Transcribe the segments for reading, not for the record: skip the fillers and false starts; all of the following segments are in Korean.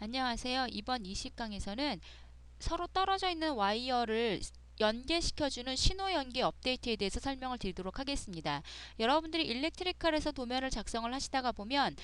안녕하세요. 이번 20강에서는 서로 떨어져 있는 와이어를 연계시켜주는 신호 연계 업데이트에 대해서 설명을 드리도록 하겠습니다. 여러분들이 일렉트리컬에서 도면을 작성을 하시다가 보면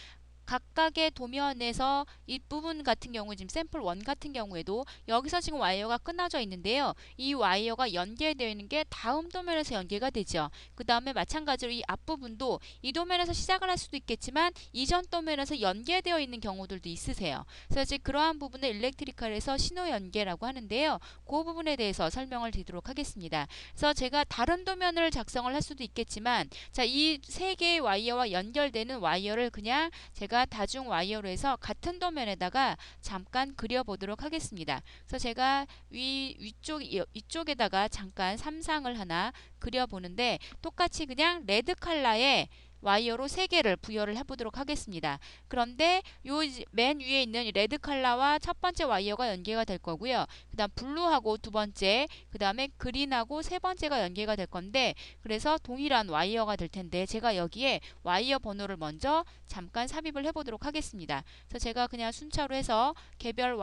각각의 도면에서 이 부분 같은 경우 지금 샘플 1 같은 경우에도 여기서 지금 와이어가 끊어져 있는데요. 이 와이어가 연계되어 있는 게 다음 도면에서 연계가 되죠. 그 다음에 마찬가지로 이 앞부분도 이 도면에서 시작을 할 수도 있겠지만 이전 도면에서 연계되어 있는 경우들도 있으세요. 그래서 이제 그러한 부분을 일렉트리컬에서 신호 연계라고 하는데요. 그 부분에 대해서 설명을 드리도록 하겠습니다. 그래서 제가 다른 도면을 작성을 할 수도 있겠지만 자, 이 세 개의 와이어와 연결되는 와이어를 그냥 제가 다중 와이어로 해서 같은 도면에다가 잠깐 그려보도록 하겠습니다. 그래서 제가 위쪽에다가 잠깐 삼상을 하나 그려보는데 똑같이 그냥 레드 컬러의 와이어로 3개를 부여를 해보도록 하겠습니다. 그런데 요 맨 위에 있는 레드 컬러와 첫 번째 와이어가 연계가 될 거고요. 그 다음 블루하고 두 번째, 그 다음에 그린하고 세 번째가 연계가 될 건데 그래서 동일한 와이어가 될 텐데 제가 여기에 와이어 번호를 먼저 잠깐 삽입을 해보도록 하겠습니다. 그래서 제가 그냥 순차로 해서 개별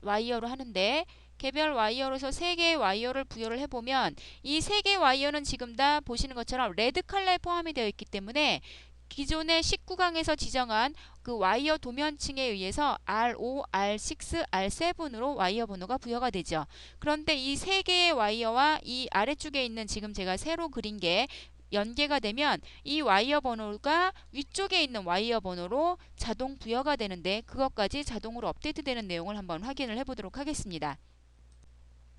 와이어로 하는데 개별 와이어로서 3개의 와이어를 부여를 해보면 이 3개의 와이어는 지금 다 보시는 것처럼 레드 컬러에 포함이 되어 있기 때문에 기존의 19강에서 지정한 그 와이어 도면층에 의해서 R5, R6, R7으로 와이어 번호가 부여가 되죠. 그런데 이 3개의 와이어와 이 아래쪽에 있는 지금 제가 새로 그린 게 연계가 되면 이 와이어 번호가 위쪽에 있는 와이어 번호로 자동 부여가 되는데 그것까지 자동으로 업데이트 되는 내용을 한번 확인을 해보도록 하겠습니다.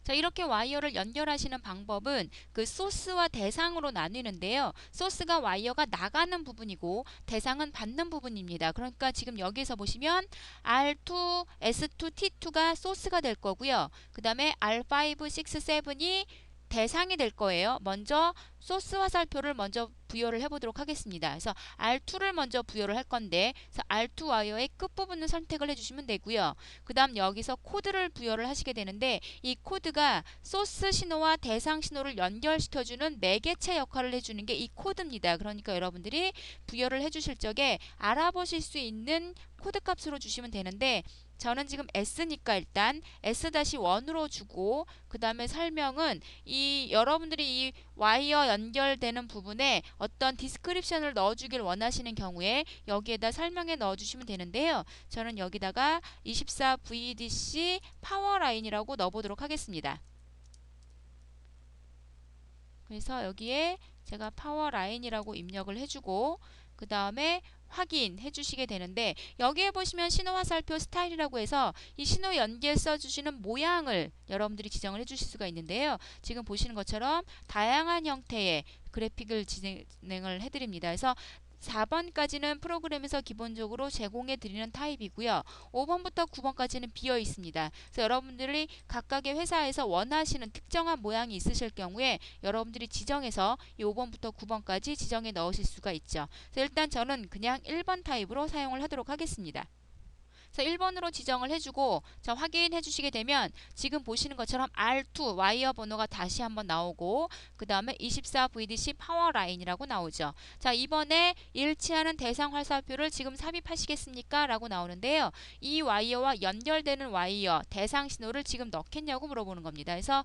자, 이렇게 와이어를 연결하시는 방법은 그 소스와 대상으로 나뉘는데요. 소스가 와이어가 나가는 부분이고 대상은 받는 부분입니다. 그러니까 지금 여기서 보시면 R2, S2, T2가 소스가 될 거고요. 그 다음에 R5, 6, 7이 대상이 될 거예요. 먼저 소스 화살표를 먼저 부여를 해보도록 하겠습니다. 그래서 R2를 먼저 부여를 할 건데 그래서 R2 와이어의 끝부분을 선택을 해주시면 되고요. 그 다음 여기서 코드를 부여를 하시게 되는데 이 코드가 소스 신호와 대상 신호를 연결시켜주는 매개체 역할을 해주는 게 이 코드입니다. 그러니까 여러분들이 부여를 해주실 적에 알아보실 수 있는 코드 값으로 주시면 되는데 저는 지금 S니까 일단 S-1으로 주고 그 다음에 설명은 이 여러분들이 이 와이어 연결되는 부분에 어떤 디스크립션을 넣어주길 원하시는 경우에 여기에다 설명에 넣어주시면 되는데요. 저는 여기다가 24 VDC 파워라인이라고 넣어보도록 하겠습니다. 그래서 여기에 제가 파워라인이라고 입력을 해주고 그 다음에 확인해 주시게 되는데 여기에 보시면 신호 화살표 스타일이라고 해서 이 신호 연계 써주시는 모양을 여러분들이 지정을 해 주실 수가 있는데요. 지금 보시는 것처럼 다양한 형태의 그래픽을 진행을 해드립니다. 그래서 4번까지는 프로그램에서 기본적으로 제공해 드리는 타입이고요. 5번부터 9번까지는 비어 있습니다. 그래서 여러분들이 각각의 회사에서 원하시는 특정한 모양이 있으실 경우에 여러분들이 지정해서 이 5번부터 9번까지 지정해 넣으실 수가 있죠. 그래서 일단 저는 그냥 1번 타입으로 사용을 하도록 하겠습니다. 그래서 1번으로 지정을 해주고 자 확인해 주시게 되면 지금 보시는 것처럼 R2 와이어 번호가 다시 한번 나오고 그 다음에 24 VDC 파워라인이라고 나오죠. 자 이번에 일치하는 대상 화살표를 지금 삽입하시겠습니까? 라고 나오는데요. 이 와이어와 연결되는 와이어 대상 신호를 지금 넣겠냐고 물어보는 겁니다. 그래서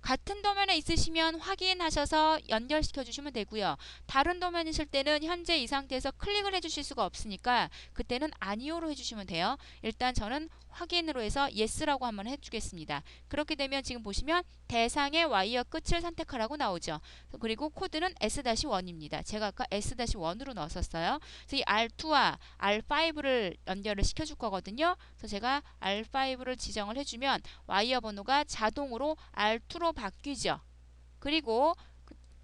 같은 도면에 있으시면 확인하셔서 연결시켜 주시면 되고요. 다른 도면이실 때는 현재 이 상태에서 클릭을 해주실 수가 없으니까 그때는 아니오로 해주시면 돼요. 일단 저는 확인으로 해서 yes라고 한번 해주겠습니다. 그렇게 되면 지금 보시면 대상의 와이어 끝을 선택하라고 나오죠. 그리고 코드는 S-1입니다. 제가 아까 S-1으로 넣었었어요. 그래서 이 R2와 R5를 연결을 시켜줄 거거든요. 그래서 제가 R5를 지정을 해주면 와이어 번호가 자동으로 R2로 바뀌죠. 그리고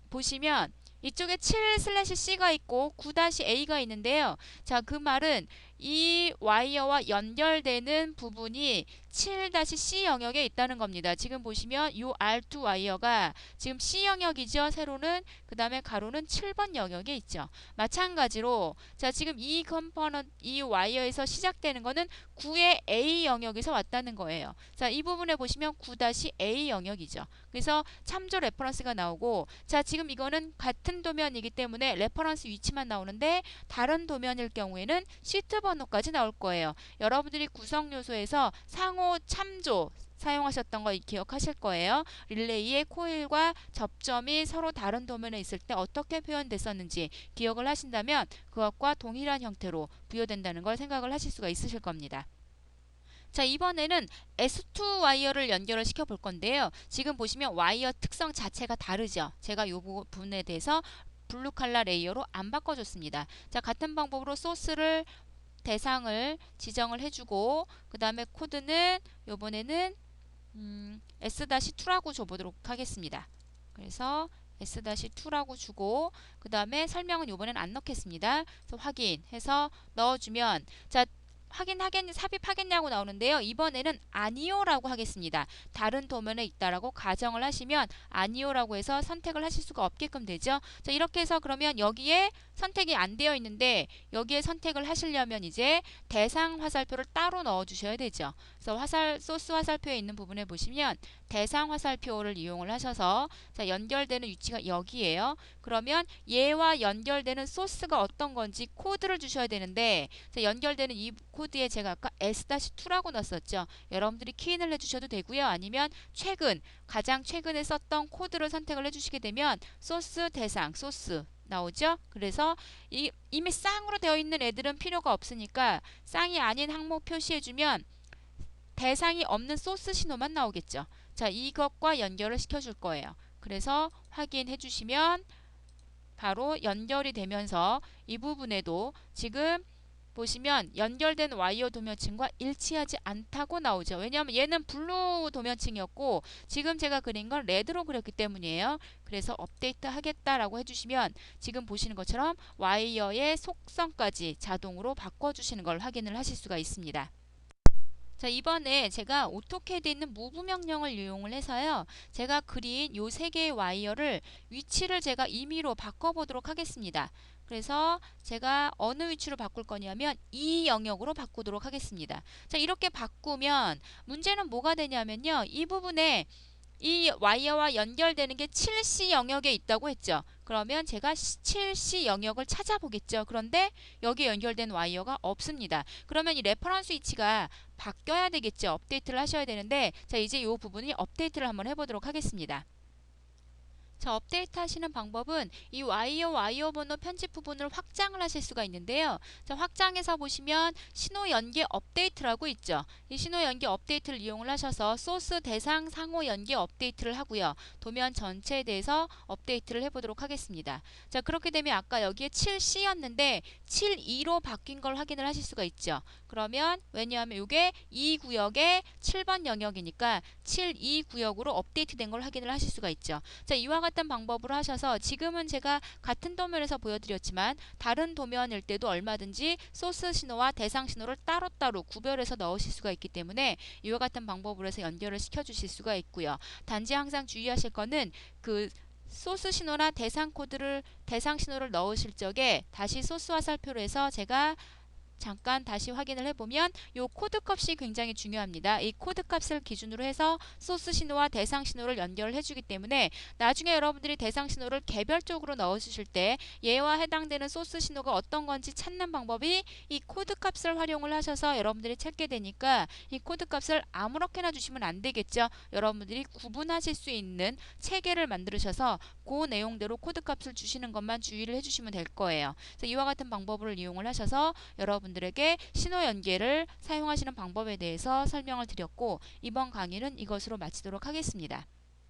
보시면 이쪽에 7/C가 있고 9-A가 있는데요. 자, 그 말은 이 와이어와 연결되는 부분이 7-C 영역에 있다는 겁니다. 지금 보시면 이 R2 와이어가 지금 C 영역이죠. 세로는 그 다음에 가로는 7번 영역에 있죠. 마찬가지로 자 지금 이 컴포넌트 이 와이어에서 시작되는 거는 9의 A 영역에서 왔다는 거예요. 자, 이 부분에 보시면 9-A 영역이죠. 그래서 참조 레퍼런스가 나오고 자 지금 이거는 같은 도면이기 때문에 레퍼런스 위치만 나오는데 다른 도면일 경우에는 시트 번호 번호까지 나올 거예요. 여러분들이 구성 요소에서 상호 참조 사용하셨던 거 기억하실 거예요. 릴레이의 코일과 접점이 서로 다른 도면에 있을 때 어떻게 표현됐었는지 기억을 하신다면 그것과 동일한 형태로 부여된다는 걸 생각을 하실 수가 있으실 겁니다. 자, 이번에는 S2 와이어를 연결을 시켜 볼 건데요. 지금 보시면 와이어 특성 자체가 다르죠. 제가 이 부분에 대해서 블루 칼라 레이어로 안 바꿔줬습니다. 자, 같은 방법으로 소스를 대상을 지정을 해주고 그 다음에 코드는 요번에는 S-2라고 줘보도록 하겠습니다. 그래서 S-2라고 주고 그 다음에 설명은 요번엔 안 넣겠습니다. 그래서 확인해서 넣어주면 자, 삽입하겠냐고 나오는데요. 이번에는 아니요라고 하겠습니다. 다른 도면에 있다라고 가정을 하시면 아니요라고 해서 선택을 하실 수가 없게끔 되죠. 자, 이렇게 해서 그러면 여기에 선택이 안 되어 있는데 여기에 선택을 하시려면 이제 대상 화살표를 따로 넣어 주셔야 되죠. 그래서 소스 화살표에 있는 부분에 보시면 대상 화살표를 이용을 하셔서 자, 연결되는 위치가 여기에요. 그러면 얘와 연결되는 소스가 어떤 건지 코드를 주셔야 되는데 자, 연결되는 이 코드에 제가 아까 S-2라고 넣었었죠. 여러분들이 키인을 해주셔도 되고요. 아니면 가장 최근에 썼던 코드를 선택을 해주시게 되면 소스 대상 소스 나오죠. 그래서 이미 쌍으로 되어 있는 애들은 필요가 없으니까 쌍이 아닌 항목 표시해주면 대상이 없는 소스 신호만 나오겠죠. 자, 이것과 연결을 시켜줄 거예요. 그래서 확인해 주시면 바로 연결이 되면서 이 부분에도 지금 보시면 연결된 와이어 도면층과 일치하지 않다고 나오죠. 왜냐하면 얘는 블루 도면층이었고 지금 제가 그린 건 레드로 그렸기 때문이에요. 그래서 업데이트 하겠다라고 해주시면 지금 보시는 것처럼 와이어의 속성까지 자동으로 바꿔주시는 걸 확인을 하실 수가 있습니다. 자, 이번에 제가 오토캐드에 있는 무브 명령을 이용을 해서요. 제가 그린 요 세 개의 와이어를 위치를 제가 임의로 바꿔보도록 하겠습니다. 그래서 제가 어느 위치로 바꿀 거냐면 이 영역으로 바꾸도록 하겠습니다. 자, 이렇게 바꾸면 문제는 뭐가 되냐면요. 이 부분에 이 와이어와 연결되는 게 7C 영역에 있다고 했죠. 그러면 제가 7C 영역을 찾아보겠죠. 그런데 여기에 연결된 와이어가 없습니다. 그러면 이 레퍼런스 위치가 바뀌어야 되겠죠. 업데이트를 하셔야 되는데 자, 이제 이 부분이 업데이트를 한번 해보도록 하겠습니다. 자, 업데이트 하시는 방법은 이 와이어 번호 편집 부분을 확장을 하실 수가 있는데요. 자, 확장해서 보시면 신호 연계 업데이트라고 있죠. 이 신호 연계 업데이트를 이용을 하셔서 소스 대상 상호 연계 업데이트를 하고요. 도면 전체에 대해서 업데이트를 해보도록 하겠습니다. 자, 그렇게 되면 아까 여기에 7C였는데 7E로 바뀐 걸 확인을 하실 수가 있죠. 그러면 왜냐하면 이게 이 구역의 7번 영역이니까 7E 구역으로 업데이트된 걸 확인을 하실 수가 있죠. 자, 이와 같은 방법으로 하셔서 지금은 제가 같은 도면에서 보여드렸지만 다른 도면일 때도 얼마든지 소스 신호와 대상 신호를 따로따로 구별해서 넣으실 수가 있기 때문에 이와 같은 방법으로 해서 연결을 시켜주실 수가 있고요. 단지 항상 주의하실 거는 그 소스 신호나 대상 신호를 넣으실 적에 다시 소스 화살표로 해서 제가 잠깐 다시 확인을 해보면 이 코드 값이 굉장히 중요합니다. 이 코드 값을 기준으로 해서 소스 신호와 대상 신호를 연결을 해주기 때문에 나중에 여러분들이 대상 신호를 개별적으로 넣어주실 때 얘와 해당되는 소스 신호가 어떤 건지 찾는 방법이 이 코드 값을 활용을 하셔서 여러분들이 찾게 되니까 이 코드 값을 아무렇게나 주시면 안 되겠죠. 여러분들이 구분하실 수 있는 체계를 만드셔서 그 내용대로 코드 값을 주시는 것만 주의를 해주시면 될 거예요. 그래서 이와 같은 방법을 이용을 하셔서 여러분들에게 신호 연계를 사용하시는 방법에 대해서 설명을 드렸고 이번 강의는 이것으로 마치도록 하겠습니다.